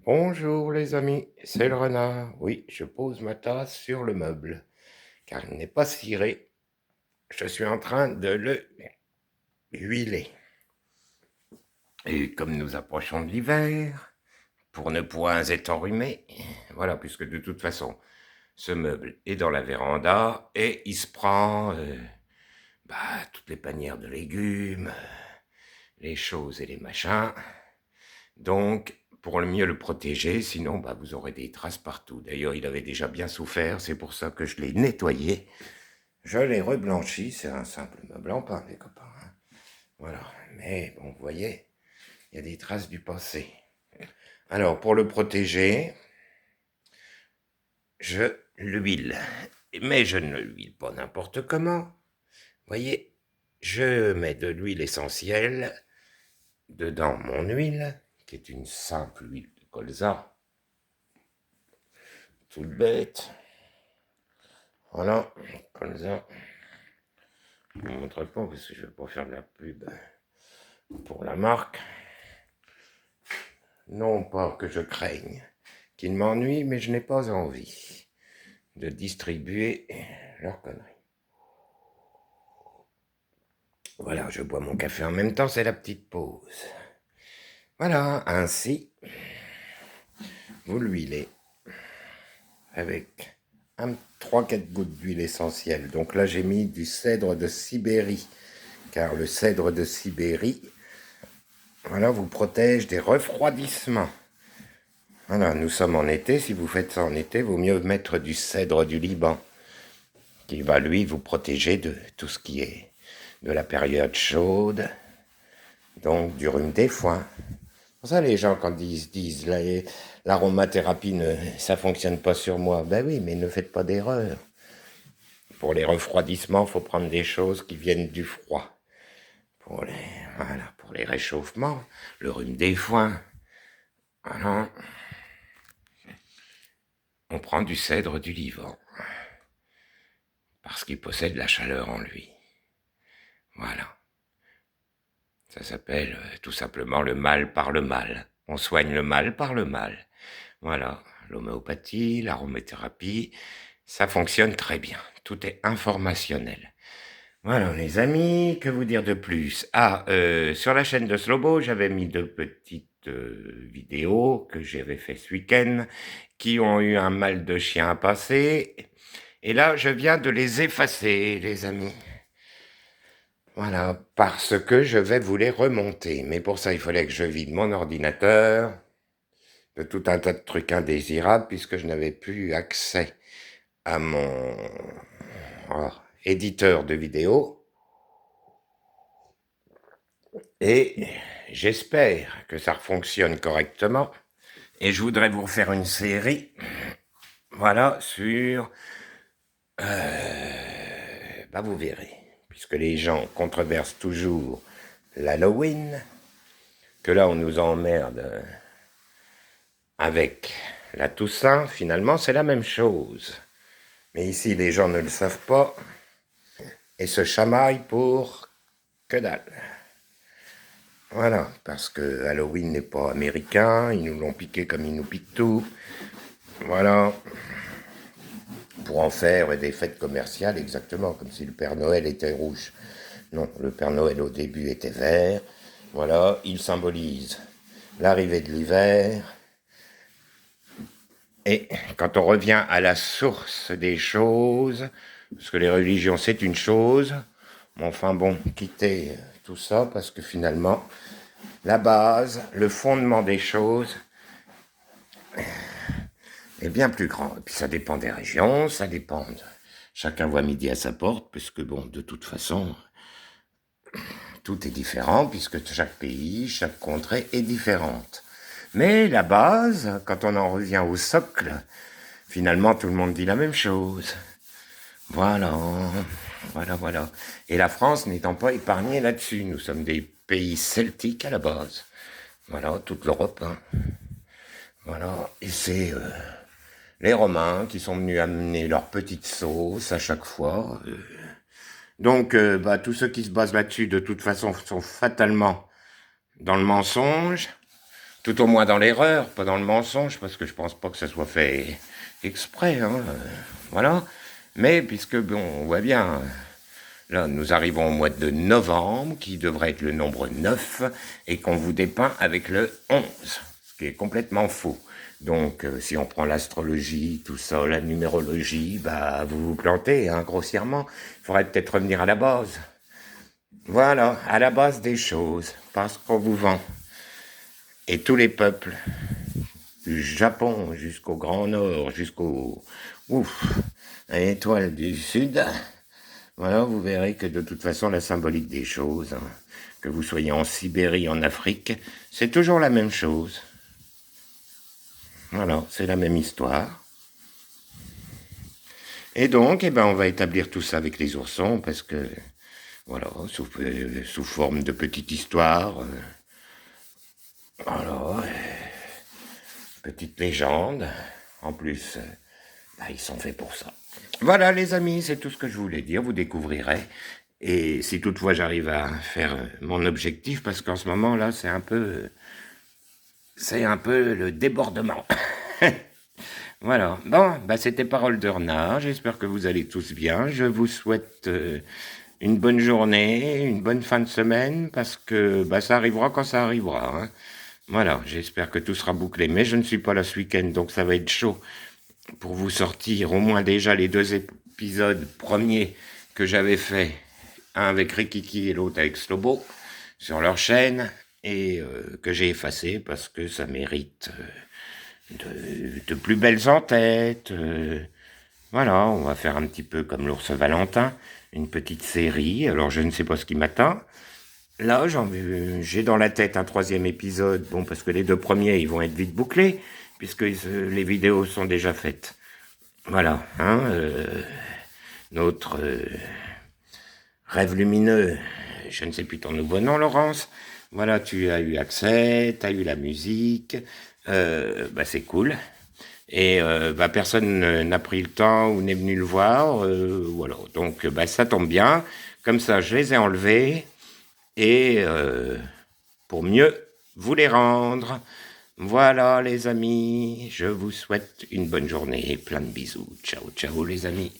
Bonjour les amis, c'est le renard. Oui, je pose ma tasse sur le meuble, car il n'est pas ciré. Je suis en train de le huiler. Et comme nous approchons de l'hiver, pour ne point être enrhumé, voilà, puisque de toute façon, ce meuble est dans la véranda et il se prend toutes les panières de légumes, les choses et les machins. Donc, pour le mieux le protéger, sinon vous aurez des traces partout. D'ailleurs, il avait déjà bien souffert, c'est pour ça que je l'ai nettoyé. Je l'ai reblanchi, c'est un simple meuble en pain, les copains. Hein. Voilà, mais bon, vous voyez, il y a des traces du passé. Alors, pour le protéger, je l'huile. Mais je ne l'huile pas n'importe comment. Vous voyez, je mets de l'huile essentielle dedans mon huile, qui est une simple huile de colza, toute bête. Voilà, colza. Je ne vous montre pas parce que je ne vais pas faire de la pub pour la marque. Non pas que je craigne qu'ils m'ennuient, mais je n'ai pas envie de distribuer leurs conneries. Voilà, je bois mon café en même temps, c'est la petite pause. Voilà, ainsi, vous l'huilez avec 3-4 gouttes d'huile essentielle. Donc là, j'ai mis du cèdre de Sibérie, car le cèdre de Sibérie, voilà, vous protège des refroidissements. Voilà, nous sommes en été, si vous faites ça en été, vaut mieux mettre du cèdre du Liban, qui va, lui, vous protéger de tout ce qui est de la période chaude, donc du rhume des foins. Pour ça, les gens, quand ils se disent l'aromathérapie, ça fonctionne pas sur moi, ben oui, mais ne faites pas d'erreur. Pour les refroidissements, il faut prendre des choses qui viennent du froid. Pour les réchauffements, le rhume des foins, voilà, on prend du cèdre du Liban, parce qu'il possède la chaleur en lui. Voilà. Ça s'appelle tout simplement le mal par le mal. On soigne le mal par le mal. Voilà, l'homéopathie, l'aromathérapie, ça fonctionne très bien. Tout est informationnel. Voilà, les amis, que vous dire de plus? Sur la chaîne de Slobo, j'avais mis 2 petites vidéos que j'avais fait ce week-end, qui ont eu un mal de chien à passer. Et là, je viens de les effacer, les amis. Voilà, parce que je vais vous les remonter. Mais pour ça, il fallait que je vide mon ordinateur de tout un tas de trucs indésirables, puisque je n'avais plus accès à mon éditeur de vidéos. Et j'espère que ça fonctionne correctement. Et je voudrais vous refaire une série, voilà, sur... vous verrez, puisque les gens controversent toujours l'Halloween, que là on nous emmerde avec la Toussaint, finalement c'est la même chose. Mais ici les gens ne le savent pas et se chamaillent pour que dalle. Voilà, parce que Halloween n'est pas américain, ils nous l'ont piqué comme ils nous piquent tout. Voilà, pour en faire des fêtes commerciales, exactement, comme si le Père Noël était rouge. Non, le Père Noël au début était vert. Voilà, il symbolise l'arrivée de l'hiver. Et quand on revient à la source des choses, parce que les religions c'est une chose, mais enfin bon, quittez tout ça, parce que finalement, la base, le fondement des choses est bien plus grand. Et puis ça dépend des régions, ça dépend de... Chacun voit midi à sa porte, puisque bon, de toute façon, tout est différent, puisque chaque pays, chaque contrée est différente. Mais la base, quand on en revient au socle, finalement tout le monde dit la même chose. Voilà, voilà. Et la France n'étant pas épargnée là-dessus, nous sommes des pays celtiques à la base. Voilà, toute l'Europe. Hein. Voilà, et c'est les Romains qui sont venus amener leur petite sauce à chaque fois. Donc, tous ceux qui se basent là-dessus, de toute façon, sont fatalement dans le mensonge, tout au moins dans l'erreur, pas dans le mensonge, parce que je pense pas que ça soit fait exprès, hein, voilà. Mais puisque, bon, on voit bien, là, nous arrivons au mois de novembre, qui devrait être le nombre 9, et qu'on vous dépeint avec le 11, ce qui est complètement faux. Donc, si on prend l'astrologie, tout ça, la numérologie, bah, vous vous plantez, hein, grossièrement. Il faudrait peut-être revenir à la base. Voilà, à la base des choses, parce qu'on vous vend. Et tous les peuples, du Japon jusqu'au Grand Nord, jusqu'au... Ouf, à l'étoile du Sud, voilà, vous verrez que de toute façon, la symbolique des choses, hein, que vous soyez en Sibérie, en Afrique, c'est toujours la même chose. Voilà, c'est la même histoire. Et donc, eh ben, on va établir tout ça avec les oursons, parce que, voilà, sous forme de petite histoire, voilà, petite légende. En plus, bah, ils sont faits pour ça. Voilà les amis, c'est tout ce que je voulais dire, vous découvrirez. Et si toutefois j'arrive à faire mon objectif, parce qu'en ce moment là, c'est un peu le débordement. Voilà, bon, bah c'était Parole de Renard, j'espère que vous allez tous bien. Je vous souhaite une bonne journée, une bonne fin de semaine, parce que bah, ça arrivera quand ça arrivera, hein. Voilà, j'espère que tout sera bouclé, mais je ne suis pas là ce week-end, donc ça va être chaud pour vous sortir au moins déjà les 2 épisodes premiers que j'avais fait, un avec Rikiki et l'autre avec Slobo, sur leur chaîne, et que j'ai effacé parce que ça mérite de plus belles en-têtes. Voilà, on va faire un petit peu comme l'ours Valentin, une petite série, alors je ne sais pas ce qui m'attend. Là, j'ai dans la tête un 3e épisode, bon, parce que les 2 premiers, ils vont être vite bouclés, puisque les vidéos sont déjà faites. Voilà, hein, notre rêve lumineux, je ne sais plus ton nouveau nom, Laurence. Voilà, tu as eu accès, tu as eu la musique, bah c'est cool. Et bah personne n'a pris le temps ou n'est venu le voir, voilà. Donc bah ça tombe bien, comme ça je les ai enlevés, et pour mieux vous les rendre. Voilà les amis, je vous souhaite une bonne journée, plein de bisous. Ciao, ciao les amis.